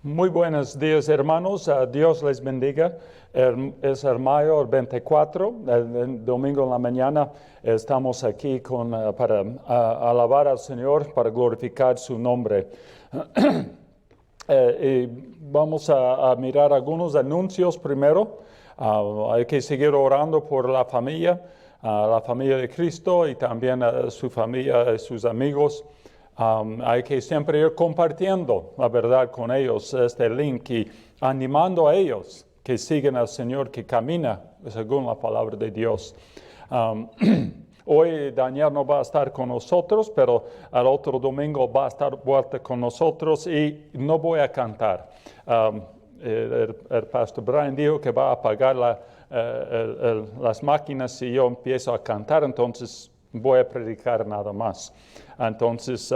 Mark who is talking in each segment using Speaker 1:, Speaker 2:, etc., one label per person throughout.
Speaker 1: Muy buenos días, hermanos. Dios les bendiga. Es el mayo 24, el domingo en la mañana. Estamos aquí para alabar al Señor, para glorificar su nombre. Y vamos a mirar algunos anuncios primero. Hay que seguir orando por la familia de Cristo y también a su familia, sus amigos. Hay que siempre ir compartiendo la verdad con ellos, este link, y animando a ellos que sigan al Señor, que camina según la palabra de Dios. Hoy Daniel no va a estar con nosotros, pero al otro domingo va a estar vuelta con nosotros y no voy a cantar. El pastor Brian dijo que va a apagar las máquinas si yo empiezo a cantar, entonces voy a predicar nada más. Entonces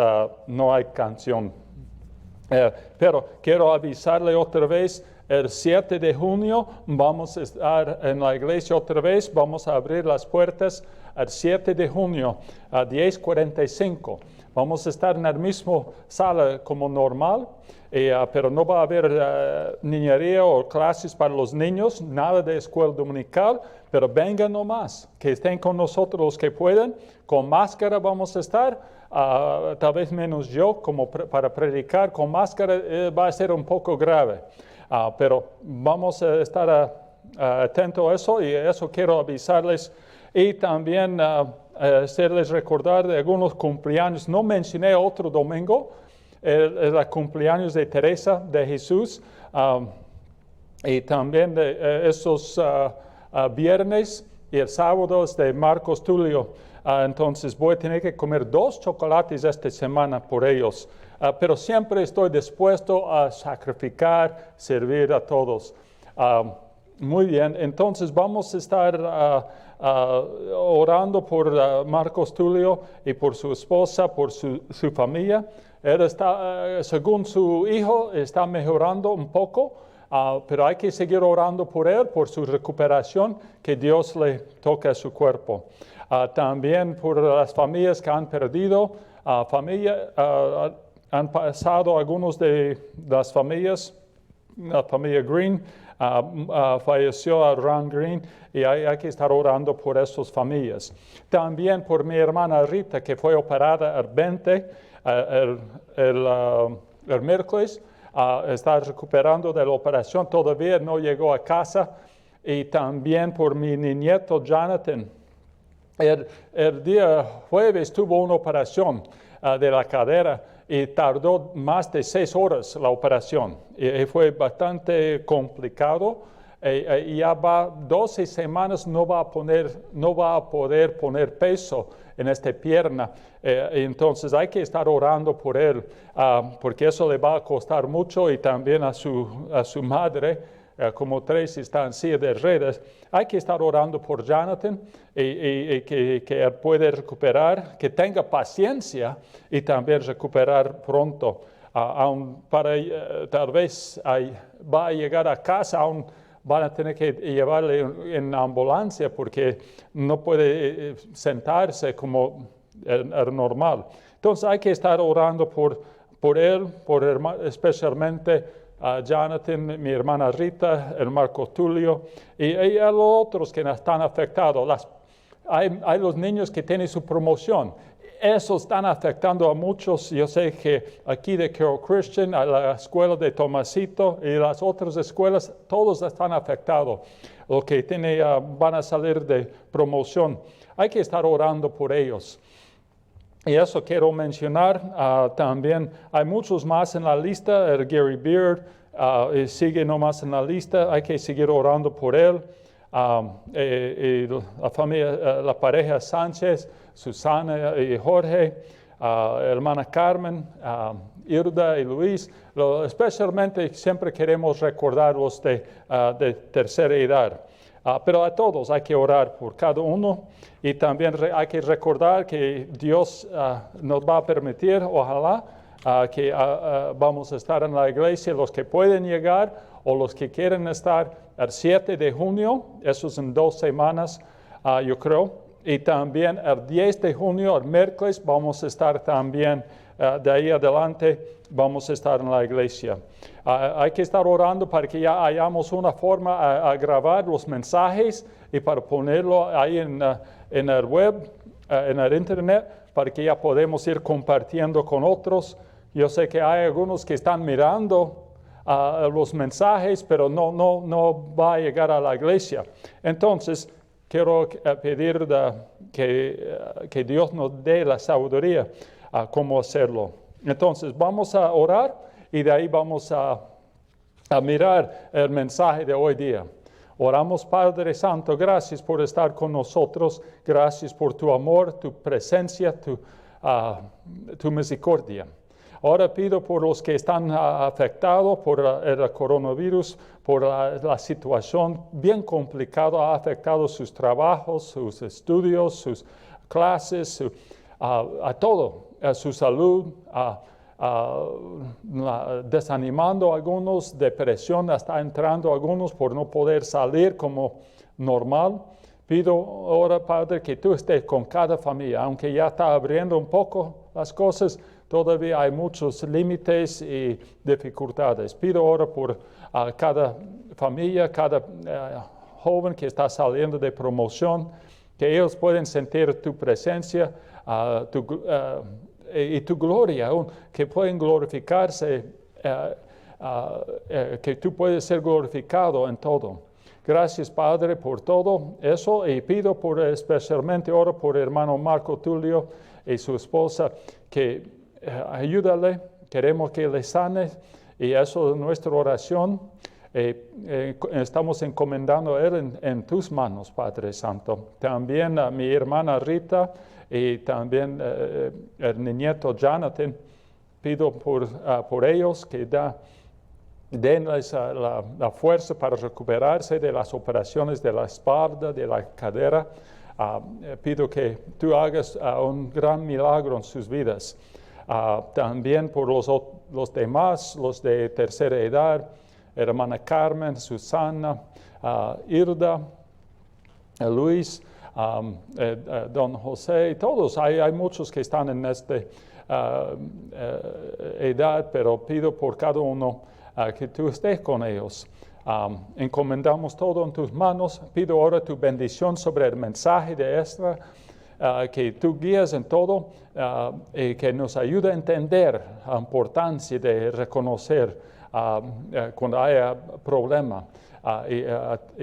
Speaker 1: no hay canción. Pero quiero avisarle otra vez, el 7 de junio vamos a estar en la iglesia otra vez, vamos a abrir las puertas el 7 de junio a 10:45. Vamos a estar en la misma sala como normal, pero no va a haber niñería o clases para los niños, nada de escuela dominical, pero vengan nomás, que estén con nosotros los que puedan. Con máscara vamos a estar, tal vez menos yo, como para predicar. Con máscara va a ser un poco grave, pero vamos a estar atentos a eso, y eso quiero avisarles. Y también hacerles recordar de algunos cumpleaños. No mencioné otro domingo, el cumpleaños de Teresa de Jesús, y también de esos viernes y el sábado es de Marcos Tulio. Entonces voy a tener que comer 2 chocolates esta semana por ellos, pero siempre estoy dispuesto a sacrificar, servir a todos. Muy bien, entonces vamos a estar orando por Marcos Tulio y por su esposa, por su familia. Él está, según su hijo, está mejorando un poco, pero hay que seguir orando por él, por su recuperación, que Dios le toque a su cuerpo. También por las familias que han perdido han pasado algunos de las familias, la familia Green, falleció a Ron Green, y hay que estar orando por esas familias. También por mi hermana Rita, que fue operada el 20, el miércoles, está recuperando de la operación, todavía no llegó a casa. Y también por mi nieto Jonathan. El día jueves tuvo una operación de la cadera y tardó más de 6 horas la operación. Y fue bastante complicado. Y ya va 12 semanas, no va a poder poner peso en esta pierna. Entonces hay que estar orando por él, porque eso le va a costar mucho, y también a su madre. Como 3 están en silla de ruedas. Hay que estar orando por Jonathan y que él pueda recuperar, que tenga paciencia y también recuperar pronto. Tal vez va a llegar a casa, aún van a tener que llevarle en ambulancia porque no puede sentarse como el normal. Entonces hay que estar orando por él, especialmente Jonathan, mi hermana Rita, el Marco Tulio, y a los otros que están afectados. Hay los niños que tienen su promoción. Esos están afectando a muchos. Yo sé que aquí de Carroll Christian, a la escuela de Tomasito y las otras escuelas, todos están afectados. Los que van a salir de promoción. Hay que estar orando por ellos. Y eso quiero mencionar. También hay muchos más en la lista. El Gary Beard sigue nomás en la lista. Hay que seguir orando por él. Y la familia, la pareja Sánchez, Susana y Jorge, hermana Carmen, Irda y Luis. Especialmente siempre queremos recordar los de tercera edad. Pero a todos hay que orar por cada uno, y también hay que recordar que Dios nos va a permitir, ojalá, que vamos a estar en la iglesia, los que pueden llegar o los que quieren estar, el 7 de junio, eso es en 2 semanas, yo creo. Y también el 10 de junio, el miércoles, vamos a estar también de ahí adelante vamos a estar en la iglesia. Hay que estar orando para que ya hayamos una forma a grabar los mensajes y para ponerlo ahí en el web, en el internet, para que ya podamos ir compartiendo con otros. Yo sé que hay algunos que están mirando los mensajes, pero no va a llegar a la iglesia. Entonces, quiero pedir que Dios nos dé la sabiduría a cómo hacerlo. Entonces, vamos a orar y de ahí vamos a mirar el mensaje de hoy día. Oramos, Padre Santo, gracias por estar con nosotros, gracias por tu amor, tu presencia, tu misericordia. Ahora pido por los que están afectados por el coronavirus, por la situación bien complicada, ha afectado sus trabajos, sus estudios, sus clases, a todo, a su salud, desanimando a algunos, depresión está entrando a algunos por no poder salir como normal. Pido ahora, Padre, que tú estés con cada familia, aunque ya está abriendo un poco las cosas, todavía hay muchos límites y dificultades. Pido ahora por cada familia, cada joven que está saliendo de promoción, que ellos pueden sentir tu presencia y tu gloria, que pueden glorificarse, que tú puedes ser glorificado en todo. Gracias, Padre, por todo eso, y pido especialmente ahora por el hermano Marco Tulio y su esposa, que ayúdale, queremos que le sane, y eso es nuestra oración. Estamos encomendando a él en tus manos, Padre Santo. También a mi hermana Rita y también el nieto Jonathan, pido por ellos que denles la fuerza para recuperarse de las operaciones de la espalda, de la cadera. Pido que tú hagas un gran milagro en sus vidas. También por los demás, los de tercera edad, hermana Carmen, Susana, Irda, Luis, don José, todos. Hay muchos que están en esta edad, pero pido por cada uno que tú estés con ellos. Encomendamos todo en tus manos. Pido ahora tu bendición sobre el mensaje de Esdras, que tú guías en todo y que nos ayude a entender la importancia de reconocer cuando haya problema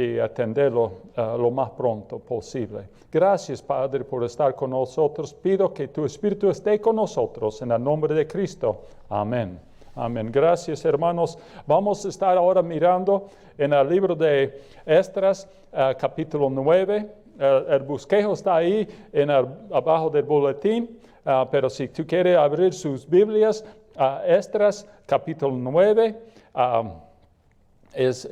Speaker 1: y atenderlo lo más pronto posible. Gracias, Padre, por estar con nosotros. Pido que tu Espíritu esté con nosotros en el nombre de Cristo. Amén. Amén. Gracias, hermanos. Vamos a estar ahora mirando en el libro de Esdras, capítulo 9. El bosquejo está ahí abajo del boletín, pero si tú quieres abrir sus Biblias, Esdras, capítulo 9, es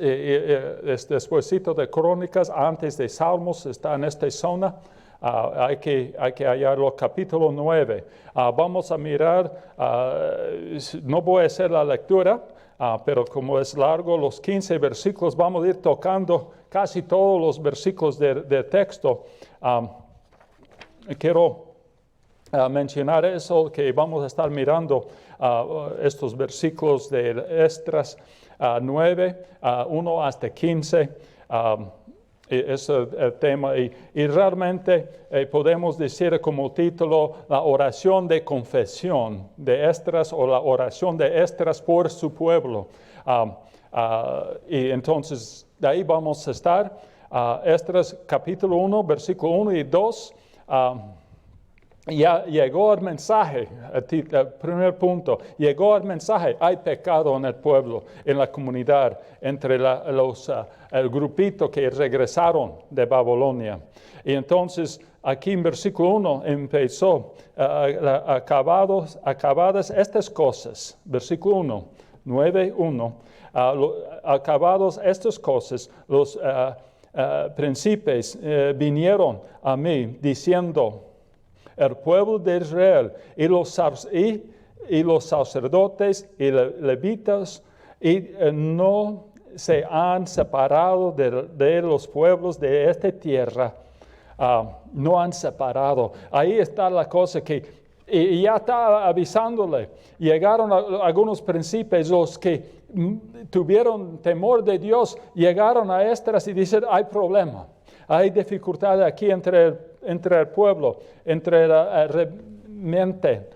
Speaker 1: despuésito de Crónicas, antes de Salmos, está en esta zona. Hay que hallarlo, capítulo 9. Vamos a mirar, no voy a hacer la lectura, pero como es largo, los 15 versículos, vamos a ir tocando casi todos los versículos de texto. Quiero mencionar eso, que vamos a estar mirando estos versículos de Esdras 9, 1 hasta 15. Es el tema, y realmente podemos decir como título la oración de confesión de Esdras, o la oración de Esdras por su pueblo. Y entonces de ahí vamos a estar. Esdras capítulo 1, versículo 1 y 2. Ya llegó el mensaje, el primer punto, llegó el mensaje, hay pecado en el pueblo, en la comunidad, entre el grupito que regresaron de Babilonia. Y entonces aquí en versículo 1 empezó, acabadas estas cosas, versículo 1, 9:1, acabados estas cosas, los príncipes vinieron a mí diciendo: el pueblo de Israel y los sacerdotes y levitas no se han separado de los pueblos de esta tierra. No han separado. Ahí está la cosa, que y ya está avisándole. Llegaron algunos príncipes, los que tuvieron temor de Dios, llegaron a Esdras y dicen, hay problema, hay dificultad aquí entre el pueblo, entre el remanente,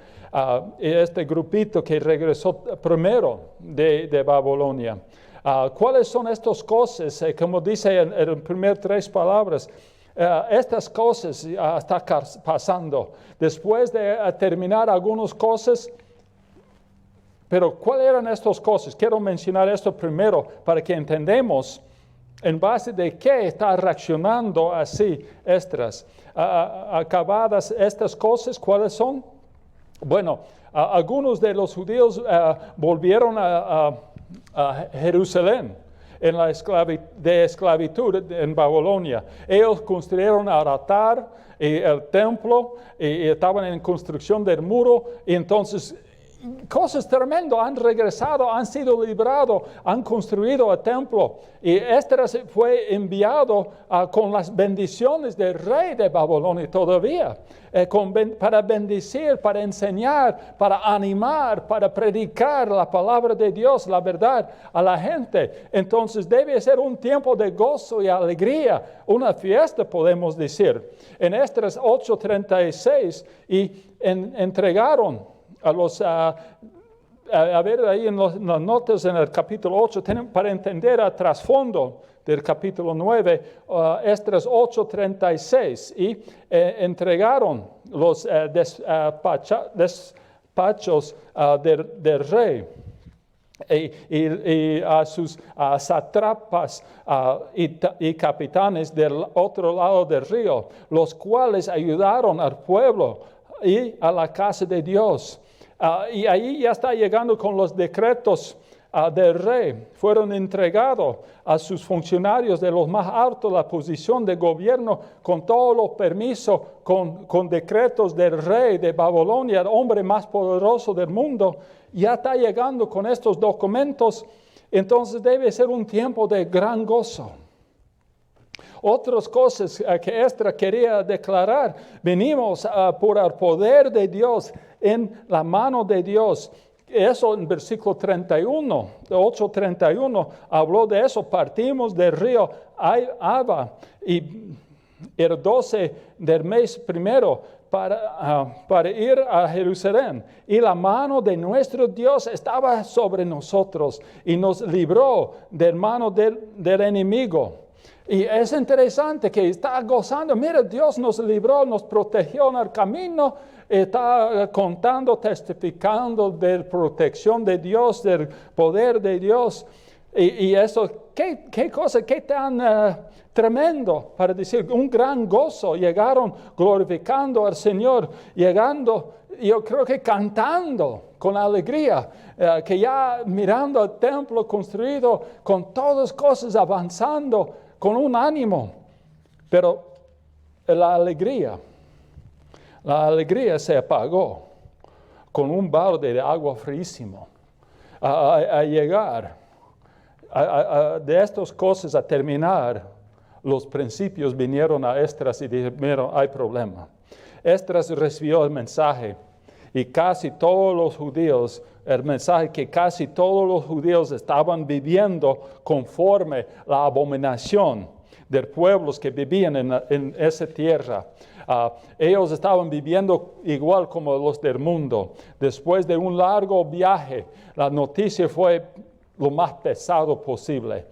Speaker 1: este grupito que regresó primero de Babilonia. ¿Cuáles son estas cosas? Como dice en las primeras 3 palabras, estas cosas están pasando. Después de terminar algunas cosas, pero ¿cuáles eran estas cosas? Quiero mencionar esto primero para que entendamos en base de qué está reaccionando así Esdras. Acabadas estas cosas, ¿cuáles son? Bueno, algunos de los judíos volvieron a Jerusalén en la esclavitud en Babilonia. Ellos construyeron el altar y el templo y estaban en construcción del muro, y entonces cosas tremendas, han regresado, han sido librados, han construido el templo. Y Esdras fue enviado con las bendiciones del rey de Babilonia todavía, para bendecir, para enseñar, para animar, para predicar la palabra de Dios, la verdad a la gente. Entonces debe ser un tiempo de gozo y alegría, una fiesta podemos decir. En Esdras 8:36 entregaron a los, a ver ahí en las notas en el capítulo 8, para entender el trasfondo del capítulo 9, Esdras 8:36, y entregaron los despachos del rey. Y a sus sátrapas y capitanes del otro lado del río, los cuales ayudaron al pueblo y a la casa de Dios. Y ahí ya está llegando con los decretos del rey. Fueron entregados a sus funcionarios de los más altos la posición de gobierno, con todos los permisos, con decretos del rey de Babilonia, el hombre más poderoso del mundo. Ya está llegando con estos documentos. Entonces debe ser un tiempo de gran gozo. Otras cosas que Esdras quería declarar: venimos por el poder de Dios, en la mano de Dios. Eso en versículo 31, 8:31, habló de eso. Partimos del río Aba y el 12 del mes primero para ir a Jerusalén. Y la mano de nuestro Dios estaba sobre nosotros y nos libró de mano del enemigo. Y es interesante que está gozando. Mira, Dios nos libró, nos protegió en el camino. Está contando, testificando de la protección de Dios, del poder de Dios. Y eso, qué cosa, qué tan tremendo para decir, un gran gozo. Llegaron glorificando al Señor, llegando, yo creo que cantando con alegría, que ya mirando el templo construido, con todas cosas avanzando, con un ánimo. Pero la alegría se apagó con un balde de agua frísimo. A llegar de estas cosas a terminar, los principios vinieron a Esdras y dijeron, hay problema. Esdras recibió el mensaje, y casi todos los judíos, el mensaje que casi todos los judíos estaban viviendo conforme la abominación de pueblos que vivían en esa tierra. Ellos estaban viviendo igual como los del mundo. Después de un largo viaje, la noticia fue lo más pesado posible,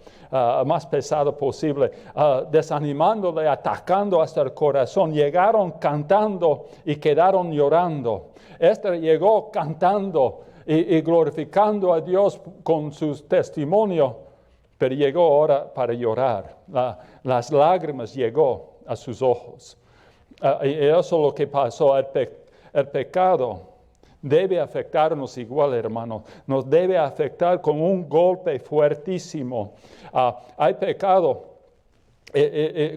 Speaker 1: desanimándole, atacando hasta el corazón. Llegaron cantando y quedaron llorando. Llegó cantando y glorificando a Dios con sus testimonios, pero llegó ahora para llorar. Las lágrimas llegó a sus ojos. Y eso es lo que pasó. El pecado debe afectarnos igual, hermanos. Nos debe afectar con un golpe fuertísimo. Hay pecado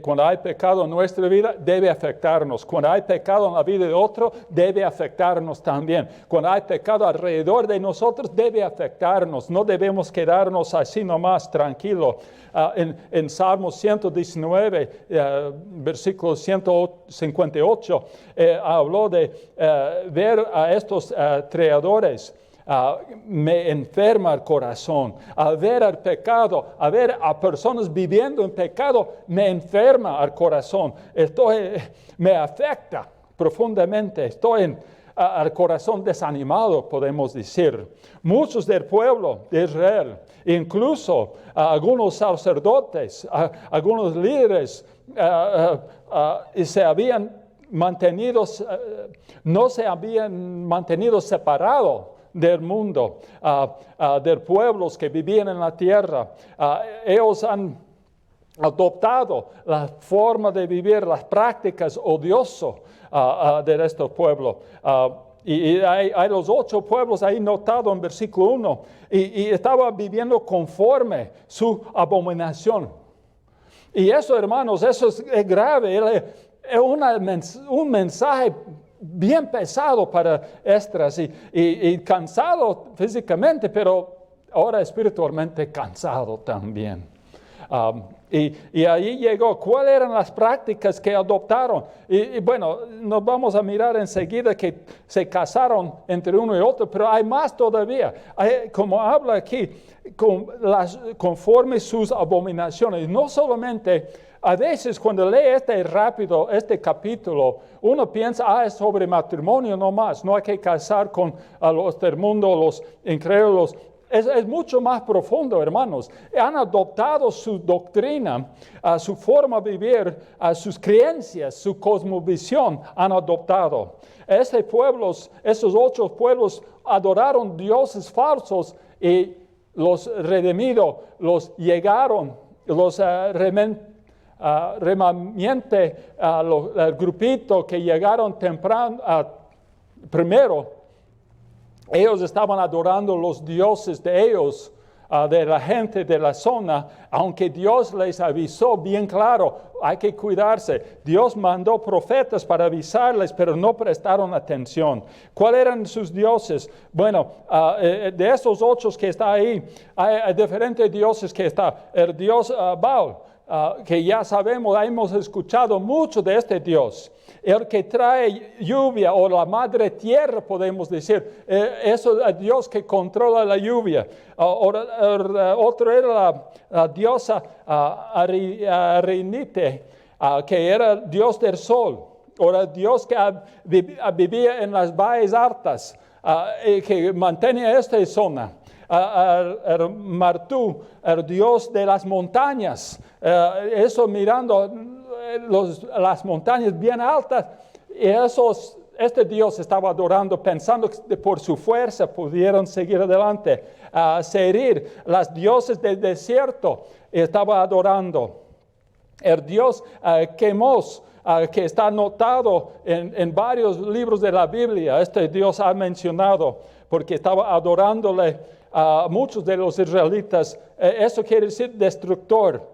Speaker 1: Cuando hay pecado en nuestra vida, debe afectarnos. Cuando hay pecado en la vida de otro, debe afectarnos también. Cuando hay pecado alrededor de nosotros, debe afectarnos. No debemos quedarnos así nomás tranquilos. En Salmos 119, versículo 158, habló de ver a estos traidores. Me enferma el corazón. Al ver el pecado, a ver a personas viviendo en pecado, me enferma el corazón. Me afecta profundamente. Estoy al corazón desanimado, podemos decir. Muchos del pueblo de Israel, incluso algunos sacerdotes, algunos líderes, se habían mantenido, no se habían mantenido separados del mundo, de pueblos que vivían en la tierra. Ellos han adoptado la forma de vivir, las prácticas odiosas de estos pueblos. Y hay los 8 pueblos ahí notados en versículo 1. Y estaba viviendo conforme su abominación. Y eso, hermanos, eso es grave. Es un mensaje bien pesado para Esdras y cansado físicamente, pero ahora espiritualmente cansado también. Y ahí llegó. ¿Cuáles eran las prácticas que adoptaron? Y bueno, nos vamos a mirar enseguida que se casaron entre uno y otro, pero hay más todavía. Como habla aquí, conforme sus abominaciones. No solamente, a veces cuando lee este capítulo, uno piensa, es sobre matrimonio nomás, no hay que casar con los del mundo, los incrédulos. Es mucho más profundo, hermanos. Han adoptado su doctrina, su forma de vivir, sus creencias, su cosmovisión han adoptado. Esos 8 pueblos adoraron dioses falsos y los redimidos, los llegaron, los remanentes, el grupito que llegaron primero. Ellos estaban adorando los dioses de ellos, de la gente de la zona, aunque Dios les avisó bien claro, hay que cuidarse. Dios mandó profetas para avisarles, pero no prestaron atención. ¿Cuáles eran sus dioses? Bueno, de esos 8 que está ahí, hay diferentes dioses que está. El dios Baal, que ya sabemos, hemos escuchado mucho de este Dios. El que trae lluvia, o la madre tierra, podemos decir. Eso es el Dios que controla la lluvia. Otro era la diosa Arinite, que era Dios del sol. O el Dios que vivía en las valles altas, que mantenía esta zona. El Martú, el Dios de las montañas. Eso mirando las montañas bien altas, y este Dios estaba adorando, pensando que por su fuerza pudieron seguir adelante. Serir, las dioses del desierto, estaba adorando. El Dios Quemos, que está anotado en varios libros de la Biblia, este Dios ha mencionado, porque estaba adorándole a muchos de los israelitas. Eso quiere decir destructor.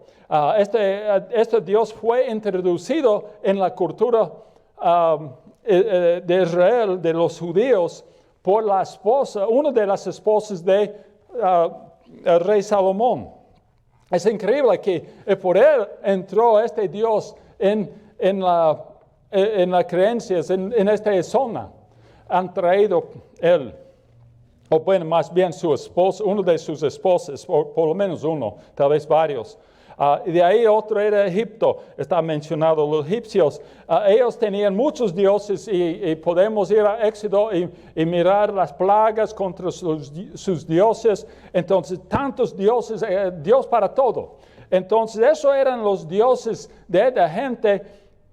Speaker 1: Este Dios fue introducido en la cultura de Israel, de los judíos, por la esposa, una de las esposas de el rey Salomón. Es increíble que por él entró este Dios en las creencias, en esta zona. Han traído él, o bueno, más bien su esposa, uno de sus esposas, por lo menos uno, tal vez varios. Y de ahí otro era Egipto, está mencionado. Los egipcios, ellos tenían muchos dioses y podemos ir a Éxodo y mirar las plagas contra sus dioses. Entonces, tantos dioses, Dios para todo. Entonces, esos eran los dioses de la gente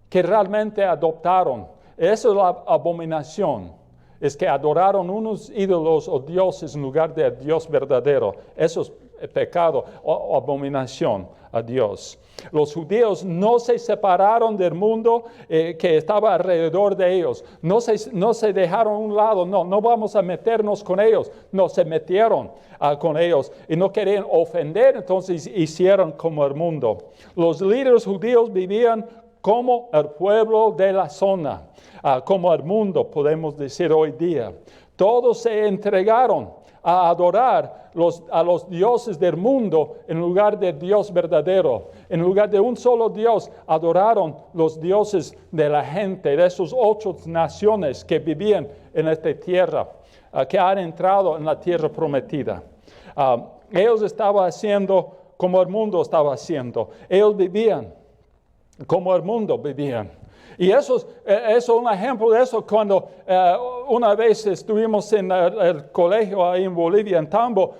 Speaker 1: que realmente adoptaron. Esa es la abominación. Es que adoraron unos ídolos o dioses en lugar del Dios verdadero. Eso es pecado o abominación a Dios. Los judíos no se separaron del mundo que estaba alrededor de ellos. No se dejaron a un lado. No vamos a meternos con ellos. No, se metieron con ellos y no querían ofender, entonces hicieron como el mundo. Los líderes judíos vivían como el pueblo de la zona, como el mundo, podemos decir hoy día. Todos se entregaron a adorar a los dioses del mundo en lugar del Dios verdadero. En lugar de un solo Dios, adoraron los dioses de la gente, de esas 8 naciones que vivían en esta tierra, que han entrado en la tierra prometida. Ellos estaban haciendo como el mundo estaba haciendo. Ellos vivían como el mundo vivían. Y eso es un ejemplo de eso cuando una vez estuvimos en el colegio ahí en Bolivia, en Tambo,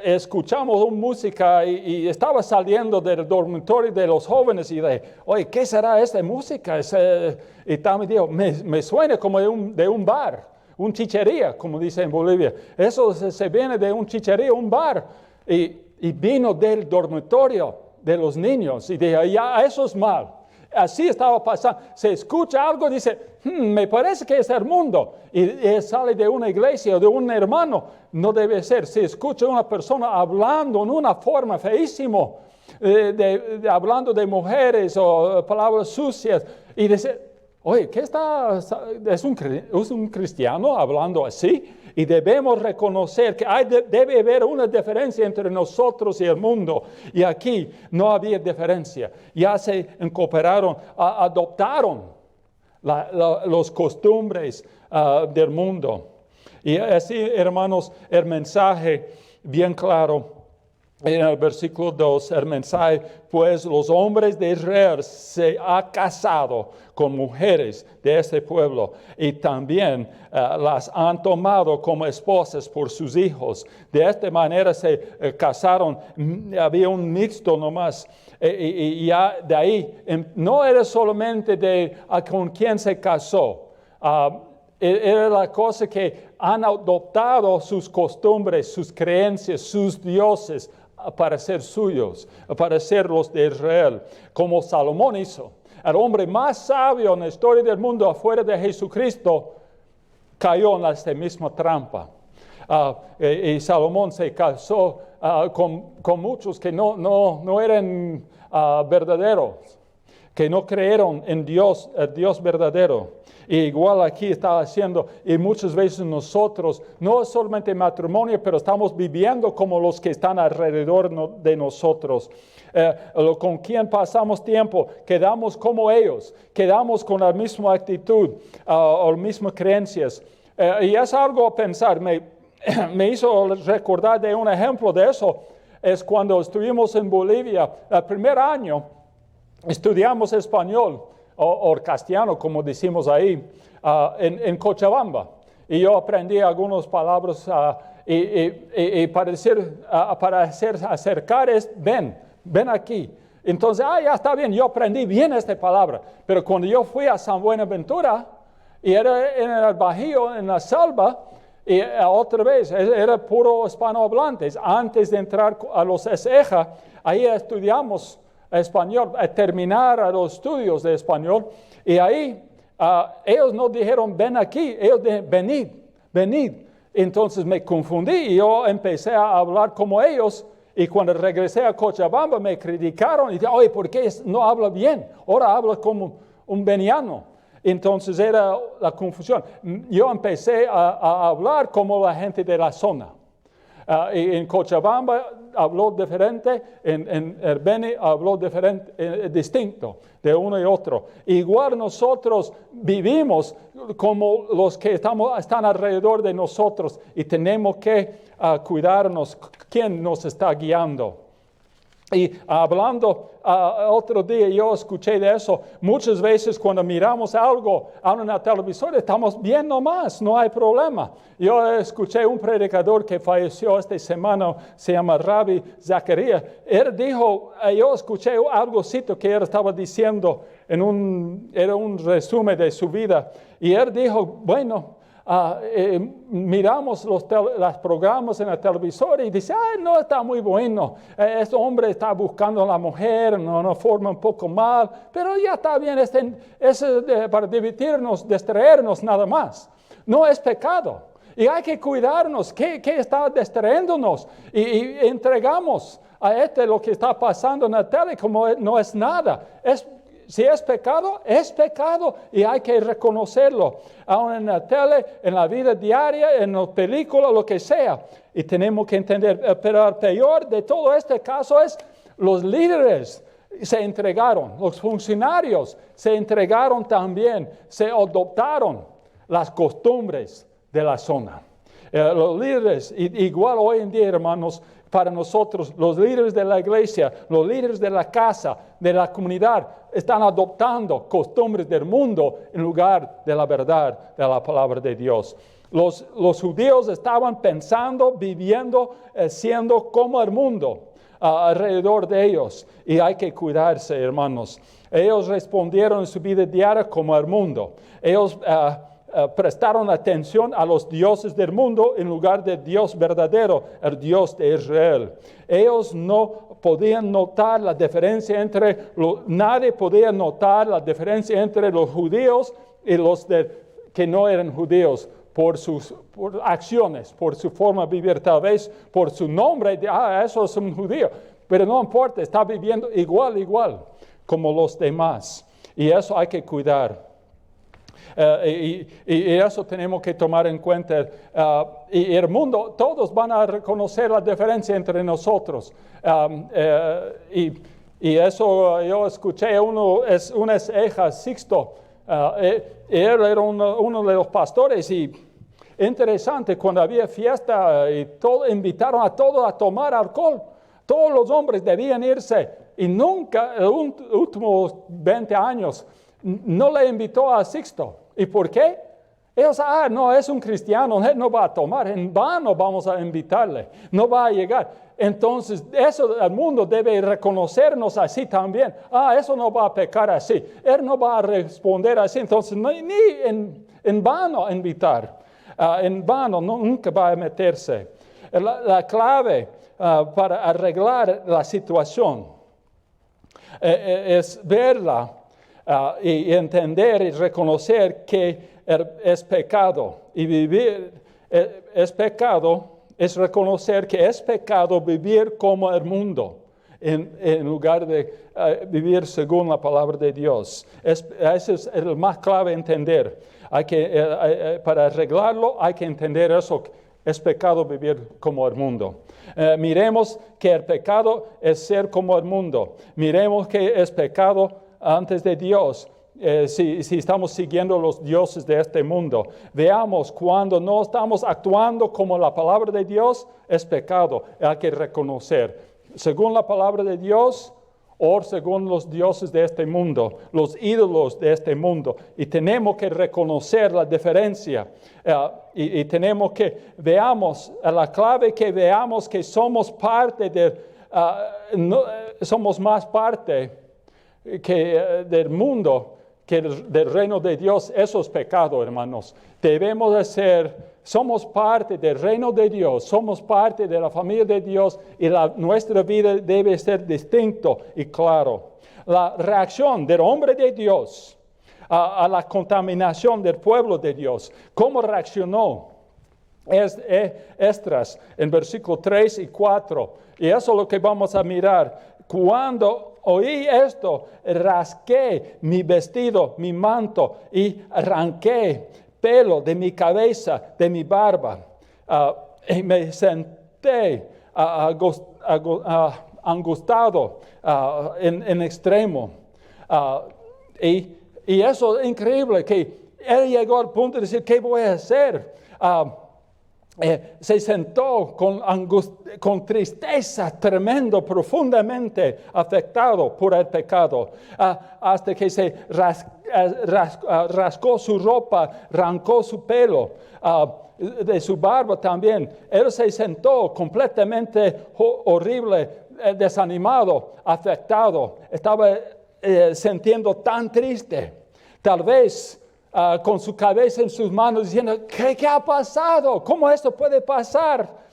Speaker 1: escuchamos música y estaba saliendo del dormitorio de los jóvenes y dije, oye, ¿qué será esta música? Y también dijo, me suena como de un bar, un chichería, como dice en Bolivia. Eso se viene de un chichería, un bar, y vino del dormitorio de los niños y dije, ya, eso es mal. Así estaba pasando. Se escucha algo y dice, me parece que es el mundo. Y sale de una iglesia o de un hermano. No debe ser. Se escucha una persona hablando en una forma feísima, hablando de mujeres o palabras sucias. Y dice, oye, ¿qué es un cristiano hablando así? Y debemos reconocer que debe haber una diferencia entre nosotros y el mundo. Y aquí no había diferencia. Ya se incorporaron, adoptaron las costumbres del mundo. Y así, hermanos, el mensaje bien claro. En el versículo 2, el mensaje, pues los hombres de Israel se han casado con mujeres de este pueblo y también las han tomado como esposas por sus hijos. De esta manera se casaron, había un mixto nomás. Y ya de ahí, no era solamente con quien se casó. Era la cosa que han adoptado sus costumbres, sus creencias, sus dioses, para ser suyos, para ser los de Israel, como Salomón hizo. El hombre más sabio en la historia del mundo afuera de Jesucristo cayó en esta misma trampa. Y Salomón se casó con muchos que no eran verdaderos, que no creyeron en Dios, el Dios verdadero. Y igual aquí está haciendo, y muchas veces nosotros, no es solamente matrimonio, pero estamos viviendo como los que están alrededor de nosotros. Con quien pasamos tiempo, quedamos como ellos, quedamos con la misma actitud o las mismas creencias. Y es algo a pensar, me hizo recordar de un ejemplo de eso, es cuando estuvimos en Bolivia, el primer año, estudiamos español, o castellano, como decimos ahí, en Cochabamba. Y yo aprendí algunas palabras y para acercar es ven aquí. Entonces, ya está bien, yo aprendí bien esta palabra. Pero cuando yo fui a San Buenaventura, y era en el Bajío, en la selva, y otra vez, era puro hispanohablantes. Antes de entrar a los Ecija, ahí estudiamos español, a terminar los estudios de español, y ahí ellos no dijeron ven aquí, ellos dijeron venid. Entonces me confundí y yo empecé a hablar como ellos, y cuando regresé a Cochabamba me criticaron y dije, oye, ¿por qué no habla bien? Ahora habla como un veniano. Entonces era la confusión. Yo empecé a hablar como la gente de la zona. Y en Cochabamba habló diferente, en el Beni habló diferente, distinto de uno y otro. Igual nosotros vivimos como los que están alrededor de nosotros y tenemos que cuidarnos quién nos está guiando. Y hablando otro día, yo escuché de eso. Muchas veces cuando miramos algo en la televisión, estamos bien nomás, no hay problema. Yo escuché un predicador que falleció esta semana, se llama Rabbi Zacarías. Él dijo, yo escuché algo que él estaba diciendo, era un resumen de su vida. Y él dijo, bueno, miramos los programas en el televisor y dice, no está muy bueno, este hombre está buscando a la mujer, una forma un poco mal, pero ya está bien, es para divertirnos, distraernos nada más. No es pecado. Y hay que cuidarnos, ¿qué está distrayéndonos? Y entregamos a lo que está pasando en la tele como no es nada. Si es pecado y hay que reconocerlo. Aún en la tele, en la vida diaria, en las películas, lo que sea. Y tenemos que entender, pero el peor de todo este caso es los líderes se entregaron, los funcionarios se entregaron también, se adoptaron las costumbres de la zona. Los líderes, igual hoy en día, hermanos, para nosotros, los líderes de la iglesia, los líderes de la casa, de la comunidad, están adoptando costumbres del mundo en lugar de la verdad de la palabra de Dios. Los judíos estaban pensando, viviendo, siendo como el mundo alrededor de ellos. Y hay que cuidarse, hermanos. Ellos respondieron en su vida diaria como el mundo. Ellos prestaron atención a los dioses del mundo en lugar del Dios verdadero, el Dios de Israel. Ellos no podían notar la diferencia nadie podía notar la diferencia entre los judíos y los que no eran judíos por acciones, por su forma de vivir, tal vez por su nombre, eso es un judío. Pero no importa, está viviendo igual como los demás. Y eso hay que cuidar. Y eso tenemos que tomar en cuenta. Y el mundo, todos van a reconocer la diferencia entre nosotros. Y eso yo escuché, un ex Sixto, él era uno de los pastores y interesante, cuando había fiesta y invitaron a todos a tomar alcohol. Todos los hombres debían irse y nunca, en los últimos 20 años, no le invitó a Sixto. ¿Y por qué? Ellos, no, es un cristiano, él no va a tomar, en vano vamos a invitarle, no va a llegar. Entonces, eso el mundo debe reconocernos así también. Eso no va a pecar así, él no va a responder así, entonces ni en vano invitar, en vano nunca va a meterse. La clave para arreglar la situación es verla. Y entender y reconocer que es pecado. Y vivir es pecado, es reconocer que es pecado vivir como el mundo, en lugar de vivir según la palabra de Dios. Eso es el más clave entender. Para arreglarlo hay que entender eso. Es pecado vivir como el mundo. Miremos que el pecado es ser como el mundo. Miremos que es pecado antes de Dios, si estamos siguiendo los dioses de este mundo. Veamos, cuando no estamos actuando como la palabra de Dios, es pecado. Hay que reconocer, según la palabra de Dios o según los dioses de este mundo, los ídolos de este mundo. Y tenemos que reconocer la diferencia. Y tenemos que veamos, la clave que veamos que somos parte somos más parte del mundo que del reino de Dios. Eso es pecado, hermanos. Debemos de somos parte del reino de Dios, somos parte de la familia de Dios y nuestra vida debe ser distinto y claro. La reacción del hombre de Dios a la contaminación del pueblo de Dios, ¿cómo reaccionó? Esdras en versículo 3 y 4. Y eso es lo que vamos a mirar. Cuando oí esto, rasqué mi vestido, mi manto, y arranqué pelo de mi cabeza, de mi barba. Y me senté angustiado en extremo. Y eso es increíble, que él llegó al punto de decir, ¿qué voy a hacer? Se sentó con tristeza tremendo, profundamente afectado por el pecado, hasta que se rascó su ropa, arrancó su pelo, de su barba también. Él se sentó completamente horrible, desanimado, afectado. Estaba sintiendo tan triste. Tal vez con su cabeza en sus manos diciendo, ¿qué ha pasado? ¿Cómo esto puede pasar?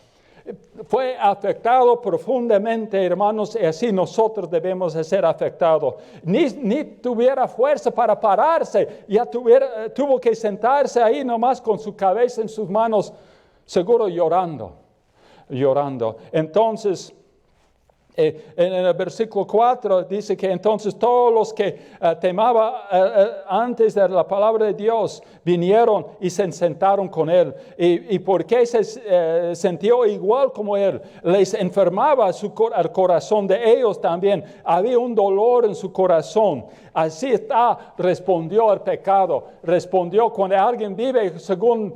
Speaker 1: Fue afectado profundamente, hermanos, y así nosotros debemos de ser afectados. Ni tuviera fuerza para pararse, ya tuvo que sentarse ahí nomás con su cabeza en sus manos, seguro llorando. Entonces, en el versículo 4 dice que entonces todos los que temaban antes de la palabra de Dios vinieron y se sentaron con él. ¿Y por qué se sintió igual como él? Les enfermaba el corazón de ellos también. Había un dolor en su corazón. Así respondió al pecado. Respondió cuando alguien vive según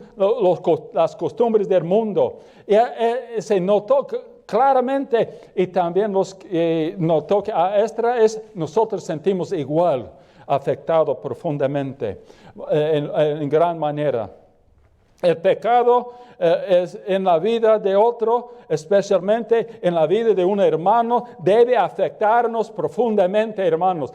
Speaker 1: las costumbres del mundo. Y se notó claramente, y también notó que a Esdras nosotros sentimos igual, afectado profundamente, en gran manera. El pecado es en la vida de otro, especialmente en la vida de un hermano, debe afectarnos profundamente, hermanos,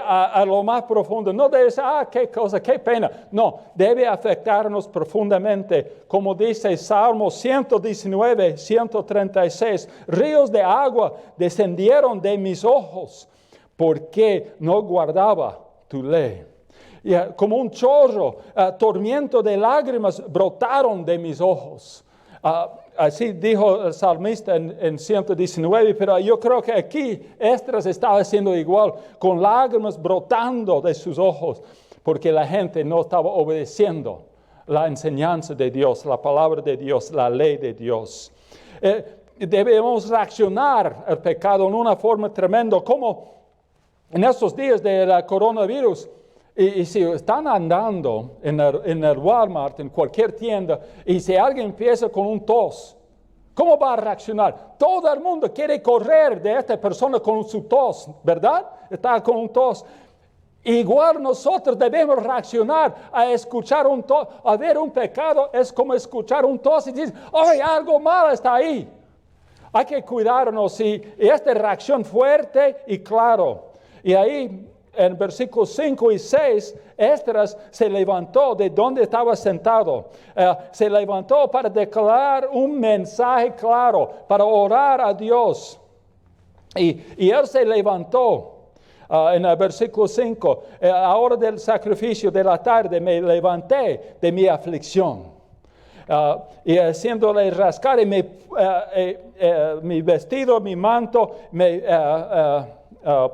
Speaker 1: a lo más profundo. No debe ser, qué cosa, qué pena. No, debe afectarnos profundamente. Como dice Salmo 119, 136, ríos de agua descendieron de mis ojos, porque no guardaba tu ley. Y como un chorro, tormento de lágrimas brotaron de mis ojos. Así dijo el salmista en 119, pero yo creo que aquí Esdras estaba haciendo igual, con lágrimas brotando de sus ojos, porque la gente no estaba obedeciendo la enseñanza de Dios, la palabra de Dios, la ley de Dios. Debemos reaccionar al pecado en una forma tremenda, como en estos días del coronavirus. Y si están andando en el Walmart, en cualquier tienda, y si alguien empieza con un tos, ¿cómo va a reaccionar? Todo el mundo quiere correr de esta persona con su tos, ¿verdad? Está con un tos. Igual nosotros debemos reaccionar a escuchar un tos, a ver un pecado, es como escuchar un tos y decir, ¡ay, algo malo está ahí! Hay que cuidarnos y esta reacción fuerte y claro. Y ahí, en versículos 5 y 6, Esdras se levantó de donde estaba sentado. Se levantó para declarar un mensaje claro, para orar a Dios. Y él se levantó. En el versículo 5, a la hora del sacrificio de la tarde me levanté de mi aflicción. Y haciéndole rascar mi vestido, mi manto, me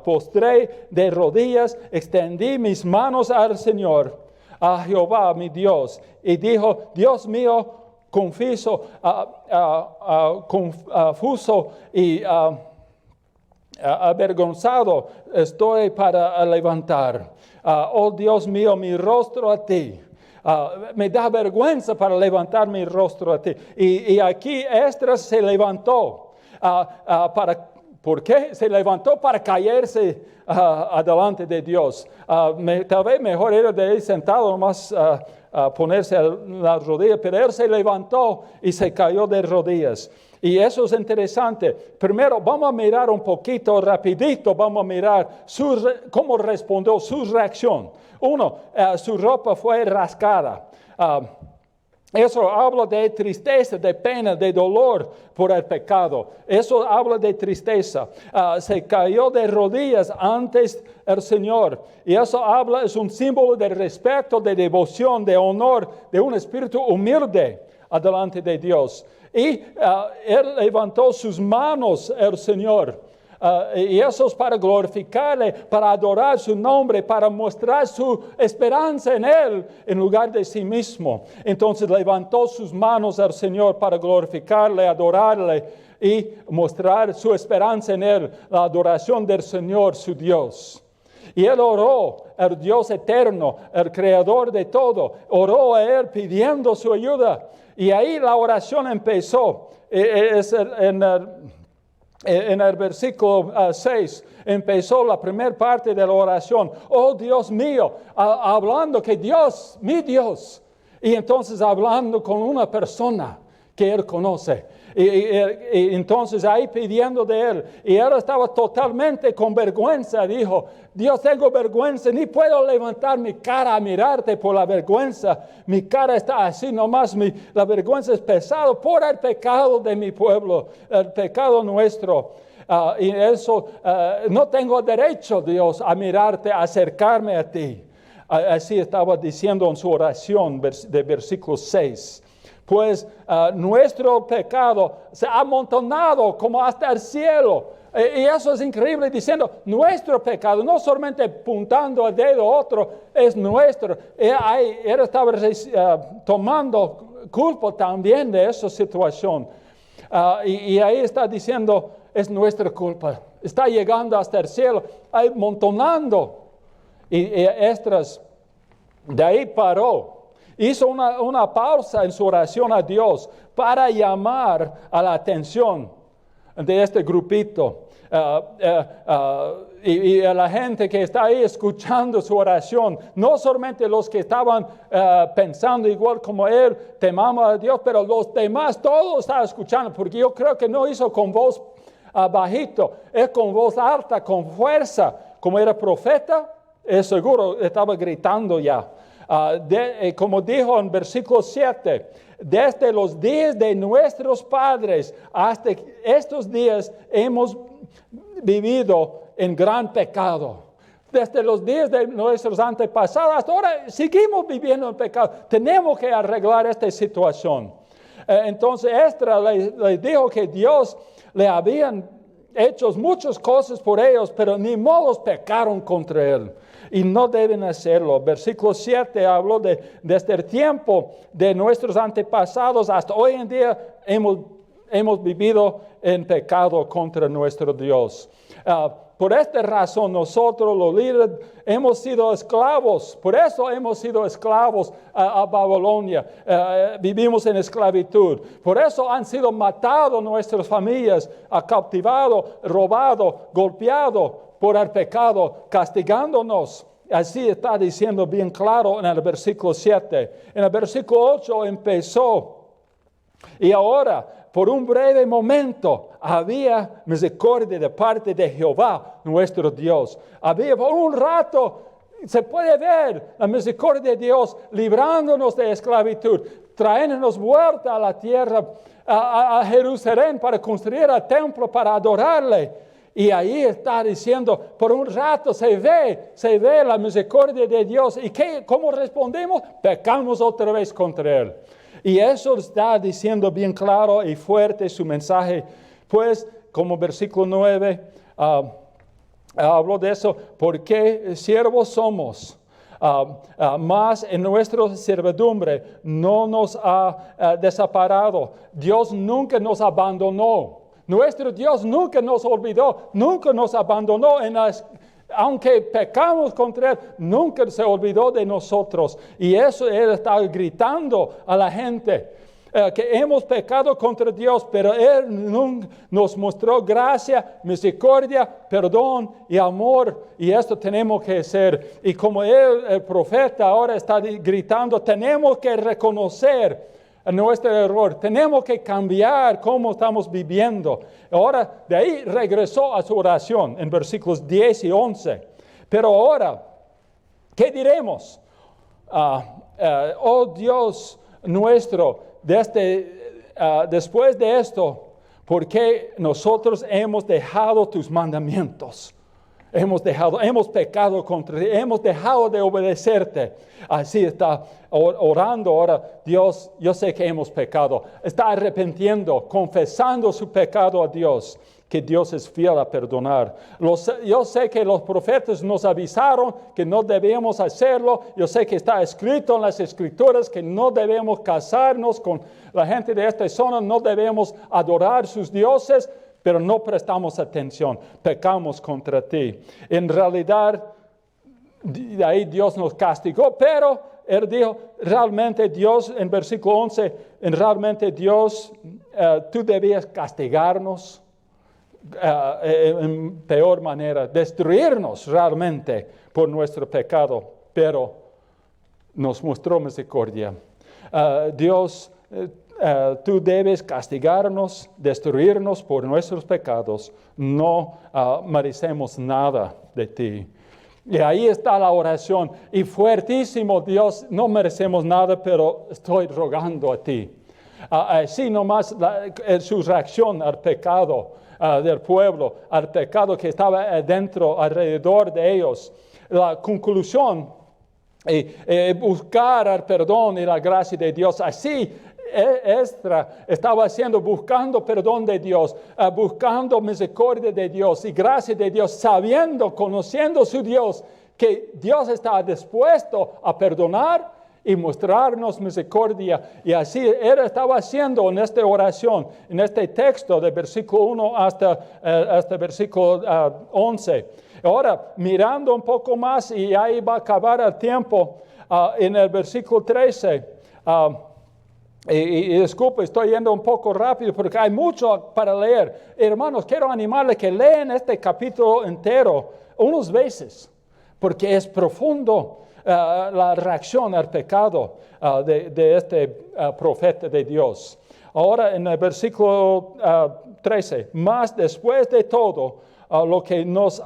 Speaker 1: postré de rodillas, extendí mis manos al Señor, a Jehová mi Dios, y dijo, Dios mío, confuso y avergonzado estoy para levantar. Oh Dios mío, mi rostro a ti. Me da vergüenza para levantar mi rostro a ti. Y aquí Esdras se levantó ¿por qué? Se levantó para caerse adelante de Dios. Tal vez mejor era de ahí sentado, nomás ponerse las rodillas, pero él se levantó y se cayó de rodillas. Y eso es interesante. Primero, vamos a mirar un poquito, rapidito, vamos a mirar cómo respondió su reacción. Uno, su ropa fue rascada. Eso habla de tristeza, de pena, de dolor por el pecado. Eso habla de tristeza. Se cayó de rodillas antes el Señor. Y eso es un símbolo de respeto, de devoción, de honor, de un espíritu humilde adelante de Dios. Y él levantó sus manos al Señor. Y eso es para glorificarle, para adorar su nombre, para mostrar su esperanza en Él en lugar de sí mismo. Entonces levantó sus manos al Señor para glorificarle, adorarle y mostrar su esperanza en Él, la adoración del Señor, su Dios. Y él oró al Dios eterno, el creador de todo. Oró a Él pidiendo su ayuda. Y ahí la oración empezó. En el versículo 6 empezó la primera parte de la oración. Oh Dios mío, hablando que Dios, mi Dios. Y entonces hablando con una persona que él conoce. Y entonces ahí pidiendo de él, y él estaba totalmente con vergüenza, dijo, Dios, tengo vergüenza, ni puedo levantar mi cara a mirarte por la vergüenza, mi cara está así nomás, la vergüenza es pesado por el pecado de mi pueblo, el pecado nuestro. Y eso, no tengo derecho, Dios, a mirarte, a acercarme a ti. Así estaba diciendo en su oración de versículo 6. Pues nuestro pecado se ha amontonado como hasta el cielo. Y eso es increíble, diciendo, nuestro pecado, no solamente apuntando al dedo otro, es nuestro. Él estaba tomando culpa también de esa situación. Y ahí está diciendo, es nuestra culpa. Está llegando hasta el cielo, amontonando. Y Esdras de ahí paró. Hizo una pausa en su oración a Dios para llamar a la atención de este grupito. Y a la gente que está ahí escuchando su oración, no solamente los que estaban pensando igual como él, temamos a Dios, pero los demás, todos estaban escuchando, porque yo creo que no hizo con voz bajito, es con voz alta, con fuerza, como era profeta, seguro estaba gritando ya. Como dijo en versículo 7, desde los días de nuestros padres hasta estos días hemos vivido en gran pecado. Desde los días de nuestros antepasados hasta ahora seguimos viviendo en pecado. Tenemos que arreglar esta situación. Entonces Esdras le dijo que Dios le habían hecho muchas cosas por ellos, pero ni modos pecaron contra él. Y no deben hacerlo. Versículo 7 habló desde el tiempo de nuestros antepasados hasta hoy en día hemos vivido en pecado contra nuestro Dios. Por esta razón nosotros los líderes hemos sido esclavos, por eso hemos sido esclavos a Babilonia, vivimos en esclavitud, por eso han sido matados nuestras familias, cautivados, robados, golpeados por el pecado, castigándonos. Así está diciendo bien claro en el versículo 7. En el versículo 8 empezó, y ahora, por un breve momento, había misericordia de parte de Jehová, nuestro Dios. Había por un rato, se puede ver la misericordia de Dios librándonos de esclavitud, trayéndonos vuelta a la tierra, a Jerusalén para construir el templo, para adorarle. Y ahí está diciendo, por un rato se ve la misericordia de Dios. ¿Y cómo respondemos? Pecamos otra vez contra Él. Y eso está diciendo bien claro y fuerte su mensaje. Pues, como versículo 9, habló de eso, porque siervos somos. Mas en nuestra servidumbre no nos ha desamparado. Dios nunca nos abandonó. Nuestro Dios nunca nos olvidó, nunca nos abandonó. Aunque pecamos contra Él, nunca se olvidó de nosotros. Y eso Él está gritando a la gente, que hemos pecado contra Dios, pero Él nos mostró gracia, misericordia, perdón y amor. Y esto tenemos que hacer. Y como Él, el profeta, ahora está gritando, tenemos que reconocer nuestro error. Tenemos que cambiar cómo estamos viviendo. Ahora, de ahí regresó a su oración en versículos 10 y 11. Pero ahora, ¿qué diremos? Oh Dios nuestro, después de esto, ¿por qué nosotros hemos dejado tus mandamientos? Hemos pecado contra ti, hemos dejado de obedecerte. Así está orando ahora. Dios, yo sé que hemos pecado. Está arrepintiendo, confesando su pecado a Dios, que Dios es fiel a perdonar. Yo sé que los profetas nos avisaron que no debíamos hacerlo. Yo sé que está escrito en las Escrituras que no debemos casarnos con la gente de esta zona, no debemos adorar sus dioses, pero no prestamos atención, pecamos contra ti. En realidad, de ahí Dios nos castigó, pero Él dijo, realmente Dios, en versículo 11, realmente Dios, tú debías castigarnos en peor manera, destruirnos realmente por nuestro pecado, pero nos mostró misericordia. Dios tú debes castigarnos, destruirnos por nuestros pecados, no merecemos nada de ti. Y ahí está la oración. Y fuertísimo, Dios, no merecemos nada, pero estoy rogando a ti. Así nomás su reacción al pecado del pueblo, al pecado que estaba adentro, alrededor de ellos. La conclusión, buscar el perdón y la gracia de Dios. Así Esdras estaba haciendo, buscando perdón de Dios, buscando misericordia de Dios y gracia de Dios, sabiendo, conociendo su Dios, que Dios está dispuesto a perdonar y mostrarnos misericordia. Y así él estaba haciendo en esta oración, en este texto de versículo 1 hasta versículo 11. Ahora, mirando un poco más, y ahí va a acabar el tiempo, en el versículo 13, y disculpe, estoy yendo un poco rápido porque hay mucho para leer. Hermanos, quiero animarles que lean este capítulo entero unas veces, porque es profundo la reacción al pecado de este profeta de Dios. Ahora en el versículo 13, más después de todo lo que nos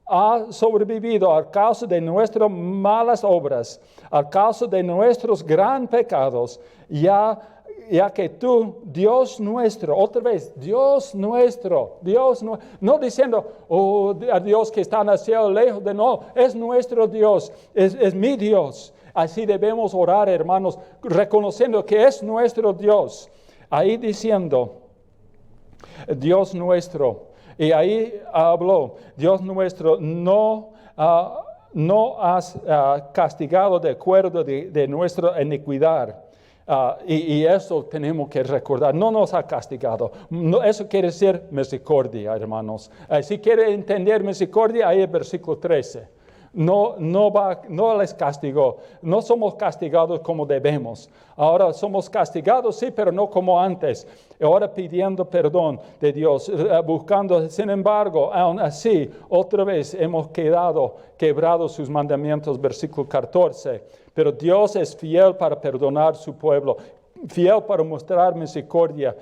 Speaker 1: ha sobrevivido a causa de nuestras malas obras, a causa de nuestros gran pecados, ya que tú, Dios nuestro, otra vez, Dios nuestro, no diciendo, oh, Dios que está en el cielo lejos de no, es nuestro Dios, es mi Dios. Así debemos orar, hermanos, reconociendo que es nuestro Dios. Ahí diciendo, Dios nuestro. Y ahí habló, Dios nuestro, no has castigado de acuerdo de nuestra iniquidad. Y eso tenemos que recordar, no nos ha castigado. No, eso quiere decir misericordia, hermanos. Si quiere entender misericordia, ahí el versículo 13. No les castigó. No somos castigados como debemos. Ahora somos castigados, sí, pero no como antes. Ahora pidiendo perdón de Dios, buscando. Sin embargo, aún así, otra vez hemos quebrado sus mandamientos, versículo 14. Pero Dios es fiel para perdonar su pueblo, fiel para mostrar misericordia.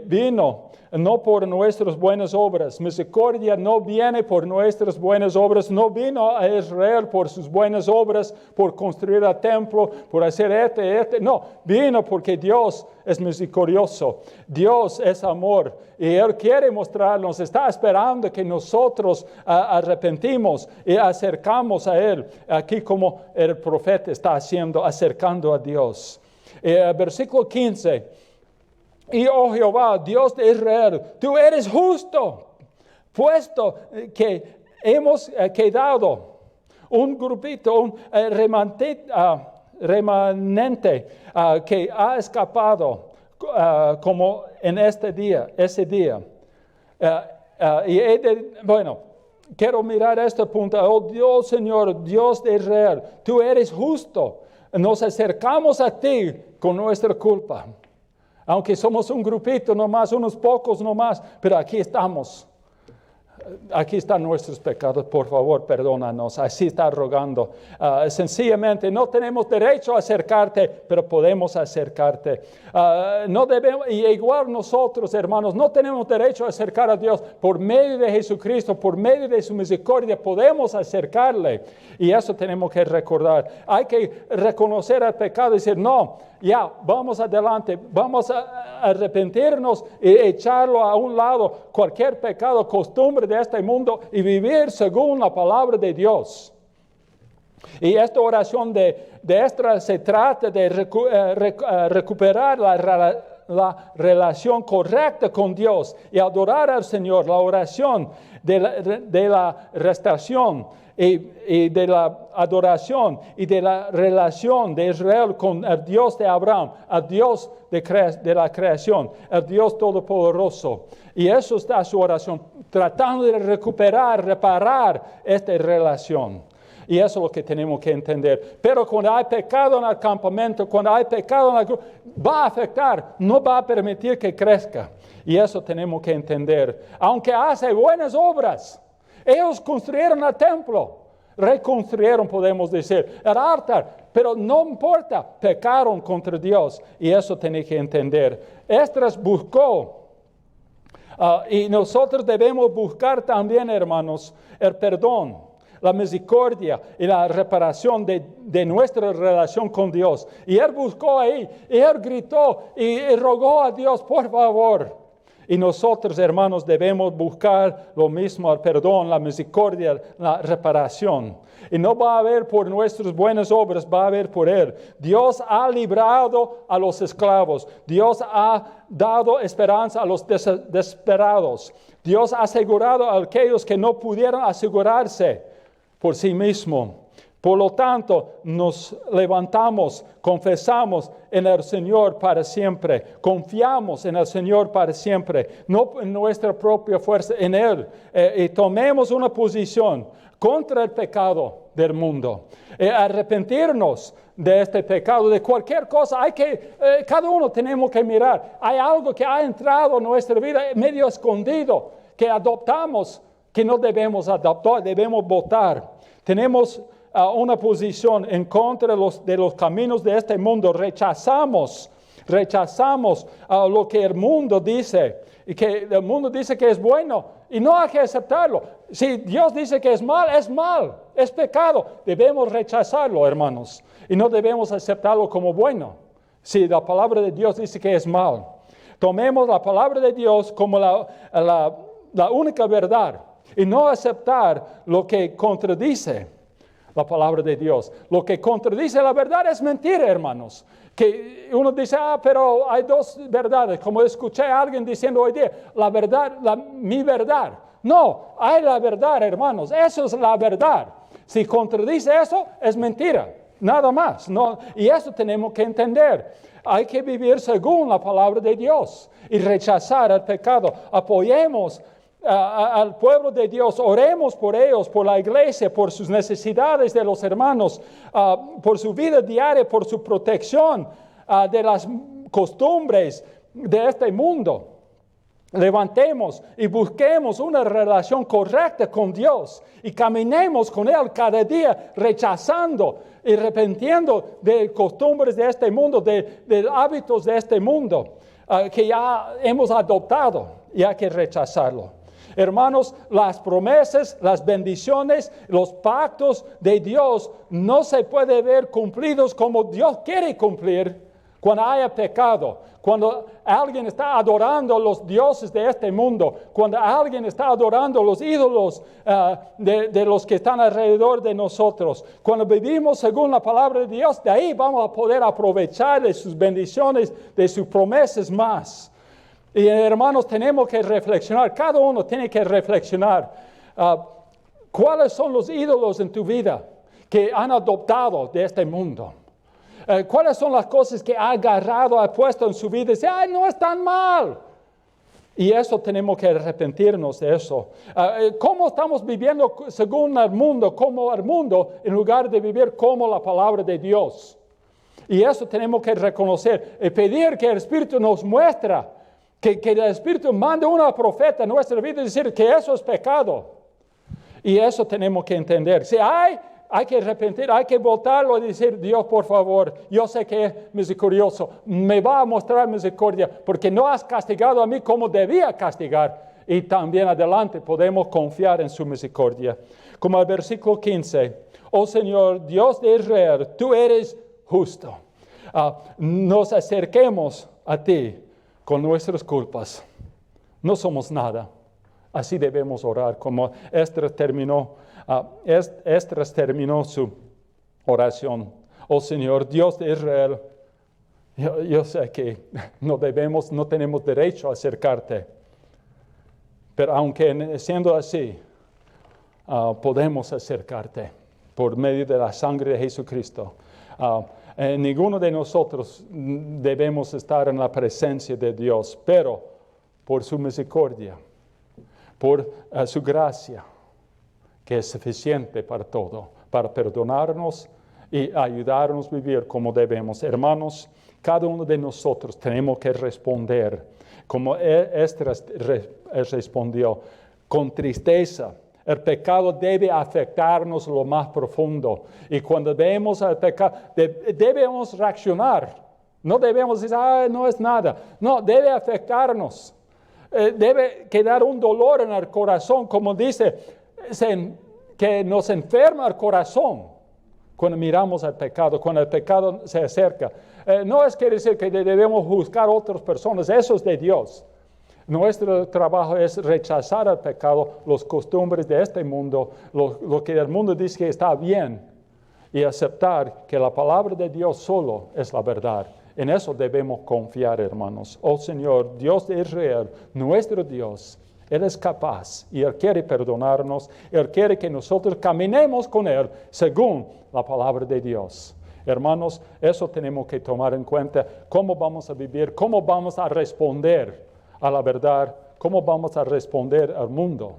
Speaker 1: Vino no por nuestras buenas obras. Misericordia no viene por nuestras buenas obras. No vino a Israel por sus buenas obras, por construir el templo, por hacer No, vino porque Dios es misericordioso. Dios es amor. Y Él quiere mostrarnos, está esperando que nosotros arrepentimos y acercamos a Él. Aquí como el profeta está haciendo, acercando a Dios. Versículo 15. Y oh Jehová, Dios de Israel, tú eres justo, puesto que hemos quedado un grupito, un remanente que ha escapado como en ese día. Quiero mirar este punto. Oh Dios, Señor, Dios de Israel, tú eres justo. Nos acercamos a ti con nuestra culpa. Aunque somos un grupito nomás, unos pocos nomás, pero aquí estamos. Aquí están nuestros pecados, por favor, perdónanos. Así está rogando. Sencillamente, no tenemos derecho a acercarte, pero podemos acercarte. No debemos, y igual nosotros, hermanos, no tenemos derecho a acercar a Dios. Por medio de Jesucristo, por medio de su misericordia, podemos acercarle. Y eso tenemos que recordar. Hay que reconocer el pecado y decir, no, ya, vamos adelante, vamos a arrepentirnos y echarlo a un lado, cualquier pecado, costumbre de este mundo y vivir según la palabra de Dios. Y esta oración de Esdras se trata de recuperar la relación correcta con Dios y adorar al Señor, la oración de la restauración y de la adoración y de la relación de Israel con el Dios de Abraham, el Dios de la creación, el Dios todopoderoso. Y eso está su oración, tratando de reparar esta relación. Y eso es lo que tenemos que entender. Pero cuando hay pecado en el campamento, cuando hay pecado en el grupo, va a afectar, no va a permitir que crezca. Y eso tenemos que entender. Aunque hace buenas obras, ellos construyeron el templo, reconstruyeron, podemos decir, el altar, pero no importa, pecaron contra Dios y eso tiene que entender. Esdras buscó, y nosotros debemos buscar también, hermanos, el perdón, la misericordia y la reparación de nuestra relación con Dios. Y él buscó ahí, y él gritó y rogó a Dios, por favor. Y nosotros, hermanos, debemos buscar lo mismo, el perdón, la misericordia, la reparación. Y no va a haber por nuestras buenas obras, va a haber por Él. Dios ha librado a los esclavos. Dios ha dado esperanza a los desesperados. Dios ha asegurado a aquellos que no pudieron asegurarse por sí mismos. Por lo tanto, nos levantamos, confesamos en el Señor para siempre, confiamos en el Señor para siempre, no en nuestra propia fuerza, en Él, y tomemos una posición contra el pecado del mundo. Arrepentirnos de este pecado, de cualquier cosa, cada uno tenemos que mirar, hay algo que ha entrado en nuestra vida medio escondido, que adoptamos, que no debemos adoptar, debemos votar. Tenemos una posición en contra de los caminos de este mundo. Rechazamos lo que el mundo dice, y que el mundo dice que es bueno, y no hay que aceptarlo. Si Dios dice que es mal, es pecado. Debemos rechazarlo, hermanos, y no debemos aceptarlo como bueno. Si la palabra de Dios dice que es mal, tomemos la palabra de Dios como la única verdad, y no aceptar lo que contradice la palabra de Dios. Lo que contradice la verdad es mentira, hermanos. Que uno dice, pero hay dos verdades. Como escuché a alguien diciendo hoy día, la verdad, mi verdad. No, hay la verdad, hermanos. Eso es la verdad. Si contradice eso, es mentira. Nada más. No, y eso tenemos que entender. Hay que vivir según la palabra de Dios y rechazar el pecado. Apoyemos al pueblo de Dios, oremos por ellos, por la iglesia, por sus necesidades de los hermanos, por su vida diaria, por su protección de las costumbres de este mundo. Levantemos y busquemos una relación correcta con Dios y caminemos con Él cada día, rechazando y arrepintiendo de costumbres de este mundo, de hábitos de este mundo que ya hemos adoptado, y hay que rechazarlo. Hermanos, las promesas, las bendiciones, los pactos de Dios no se pueden ver cumplidos como Dios quiere cumplir cuando haya pecado, cuando alguien está adorando los dioses de este mundo, cuando alguien está adorando los ídolos de los que están alrededor de nosotros. Cuando vivimos según la palabra de Dios, de ahí vamos a poder aprovechar de sus bendiciones, de sus promesas más. Y hermanos, tenemos que reflexionar, cada uno tiene que reflexionar cuáles son los ídolos en tu vida que han adoptado de este mundo. ¿Cuáles son las cosas que ha agarrado, ha puesto en su vida y dice, no es tan mal? Y eso tenemos que arrepentirnos de eso. ¿Cómo estamos viviendo según el mundo, como el mundo, en lugar de vivir como la palabra de Dios? Y eso tenemos que reconocer y pedir que el Espíritu nos muestre. Que el Espíritu mande una profeta en nuestra vida y decir que eso es pecado. Y eso tenemos que entender. Si hay que arrepentir, hay que voltarlo y decir, Dios, por favor, yo sé que es misericordioso, me va a mostrar misericordia, porque no has castigado a mí como debía castigar. Y también adelante podemos confiar en su misericordia. Como el versículo 15, oh Señor, Dios de Israel, tú eres justo. Nos acerquemos a ti con nuestras culpas. No somos nada. Así debemos orar, como Esdras terminó su oración. Oh Señor, Dios de Israel, yo sé que no tenemos derecho a acercarte, pero aunque siendo así, podemos acercarte por medio de la sangre de Jesucristo. Ninguno de nosotros debemos estar en la presencia de Dios, pero por su misericordia, por su gracia, que es suficiente para todo, para perdonarnos y ayudarnos a vivir como debemos. Hermanos, cada uno de nosotros tenemos que responder como Esdras respondió, con tristeza. El pecado debe afectarnos lo más profundo. Y cuando vemos el pecado, debemos reaccionar. No debemos decir, no es nada. No, debe afectarnos. Debe quedar un dolor en el corazón, como dice, que nos enferma el corazón cuando miramos al pecado, cuando el pecado se acerca. No es que decir que debemos juzgar a otras personas, eso es de Dios. Nuestro trabajo es rechazar el pecado, las costumbres de este mundo, lo que el mundo dice que está bien, y aceptar que la palabra de Dios solo es la verdad. En eso debemos confiar, hermanos. Oh Señor, Dios de Israel, nuestro Dios, Él es capaz y Él quiere perdonarnos. Él quiere que nosotros caminemos con Él según la palabra de Dios. Hermanos, eso tenemos que tomar en cuenta. ¿Cómo vamos a vivir? ¿Cómo vamos a responder a la verdad? ¿Cómo vamos a responder al mundo?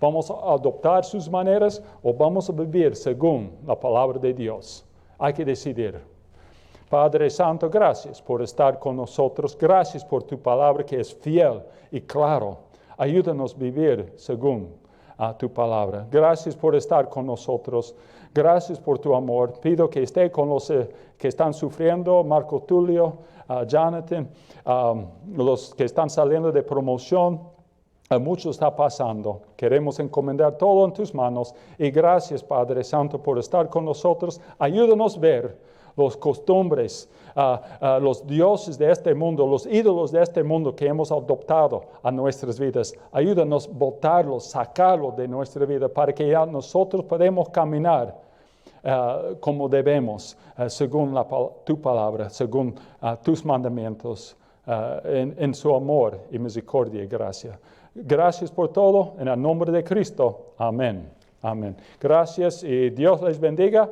Speaker 1: ¿Vamos a adoptar sus maneras o vamos a vivir según la palabra de Dios? Hay que decidir. Padre Santo, gracias por estar con nosotros. Gracias por tu palabra que es fiel y claro. Ayúdanos a vivir según tu palabra. Gracias por estar con nosotros. Gracias por tu amor. Pido que esté con los que están sufriendo, Marco Tulio, Jonathan, los que están saliendo de promoción. Mucho está pasando. Queremos encomendar todo en tus manos. Y gracias, Padre Santo, por estar con nosotros. Ayúdanos a ver las costumbres, los dioses de este mundo, los ídolos de este mundo que hemos adoptado a nuestras vidas. Ayúdanos a botarlos, sacarlos de nuestra vida para que ya nosotros podamos caminar como debemos, según tu palabra, según tus mandamientos, en su amor y misericordia y gracia. Gracias por todo, en el nombre de Cristo. Amén. Amén. Gracias y Dios les bendiga.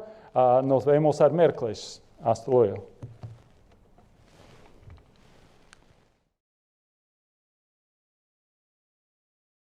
Speaker 1: Nos vemos el miércoles. Hasta luego.